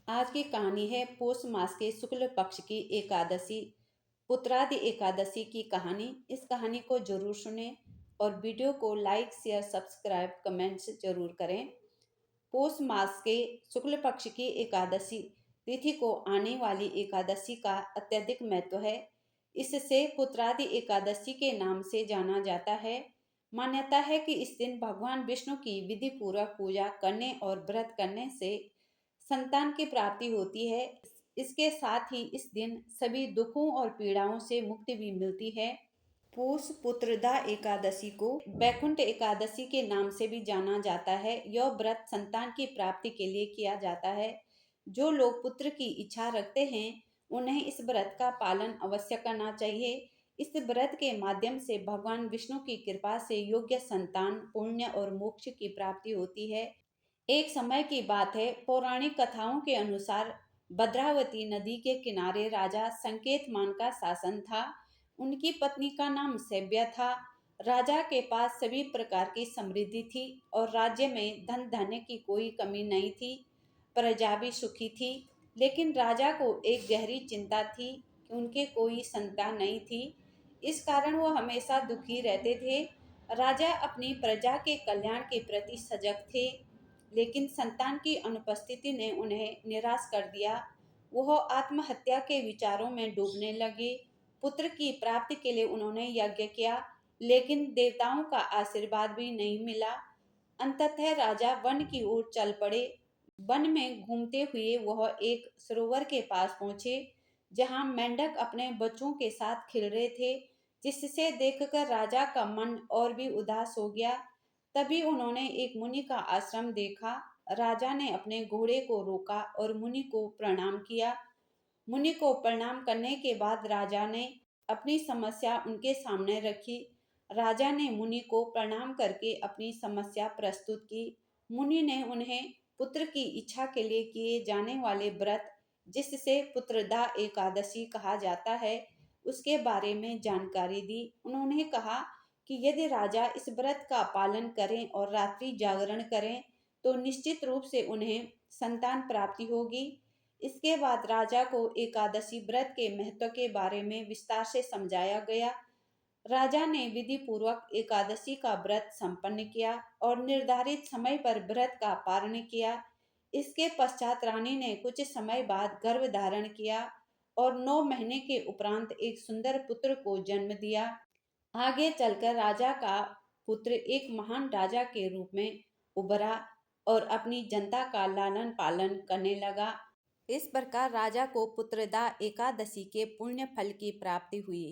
आज की कहानी है पौष मास के शुक्ल पक्ष की एकादशी, पुत्रादि एकादशी की कहानी। इस कहानी को जरूर सुनें और वीडियो को लाइक, शेयर, सब्सक्राइब, कमेंट्स जरूर करें। पौष मास के शुक्ल पक्ष की एकादशी तिथि को आने वाली एकादशी का अत्यधिक महत्व है। इससे पुत्रादि एकादशी के नाम से जाना जाता है। मान्यता है कि इस दिन भगवान विष्णु की विधि पूर्वक पूजा करने और व्रत करने से संतान की प्राप्ति होती है। इसके साथ ही इस दिन सभी दुखों और पीड़ाओं से मुक्ति भी मिलती है। पूष पुत्रदा एकादशी को वैकुंठ एकादशी के नाम से भी जाना जाता है। यह व्रत संतान की प्राप्ति के लिए किया जाता है। जो लोग पुत्र की इच्छा रखते हैं उन्हें इस व्रत का पालन अवश्य करना चाहिए। इस व्रत के माध्यम से भगवान विष्णु की कृपा से योग्य संतान, पुण्य और मोक्ष की प्राप्ति होती है। एक समय की बात है, पौराणिक कथाओं के अनुसार भद्रावती नदी के किनारे राजा संकेतमान का शासन था। उनकी पत्नी का नाम सभ्य था। राजा के पास सभी प्रकार की समृद्धि थी और राज्य में धन धान्य की कोई कमी नहीं थी। प्रजा भी सुखी थी। लेकिन राजा को एक गहरी चिंता थी कि उनके कोई संतान नहीं थी। इस कारण वो हमेशा दुखी रहते थे। राजा अपनी प्रजा के कल्याण के प्रति सजग थे, लेकिन संतान की अनुपस्थिति ने उन्हें निराश कर दिया। वह आत्महत्या के विचारों में डूबने लगे। पुत्र की प्राप्ति के लिए उन्होंने यज्ञ किया, लेकिन देवताओं का आशीर्वाद भी नहीं मिला। अंततः राजा वन की ओर चल पड़े। वन में घूमते हुए वह एक सरोवर के पास पहुंचे, जहां मेंढक अपने बच्चों के साथ खेल रहे थे, जिससे देखकर राजा का मन और भी उदास हो गया। तभी उन्होंने एक मुनि का आश्रम देखा। राजा ने अपने घोड़े को रोका और मुनि को प्रणाम किया। मुनि को प्रणाम करने के बाद राजा ने अपनी समस्या उनके सामने रखी। राजा ने मुनि को प्रणाम करके अपनी समस्या प्रस्तुत की। मुनि ने उन्हें पुत्र की इच्छा के लिए किए जाने वाले व्रत, जिससे पुत्रदा एकादशी कहा जाता है, उसके बारे में जानकारी दी। उन्होंने कहा कि यदि राजा इस व्रत का पालन करें और रात्रि जागरण करें तो निश्चित रूप से उन्हें संतान प्राप्ति होगी। इसके बाद राजा को एकादशी व्रत के महत्व के बारे में विस्तार से समझाया गया। राजा ने विधि पूर्वक एकादशी का व्रत संपन्न किया और निर्धारित समय पर व्रत का पारण किया। इसके पश्चात रानी ने कुछ समय बाद गर्भ धारण किया और 9 महीने के उपरांत एक सुंदर पुत्र को जन्म दिया। आगे चलकर राजा का पुत्र एक महान राजा के रूप में उभरा और अपनी जनता का लालन पालन करने लगा। इस प्रकार राजा को पुत्रदा एकादशी के पुण्य फल की प्राप्ति हुई।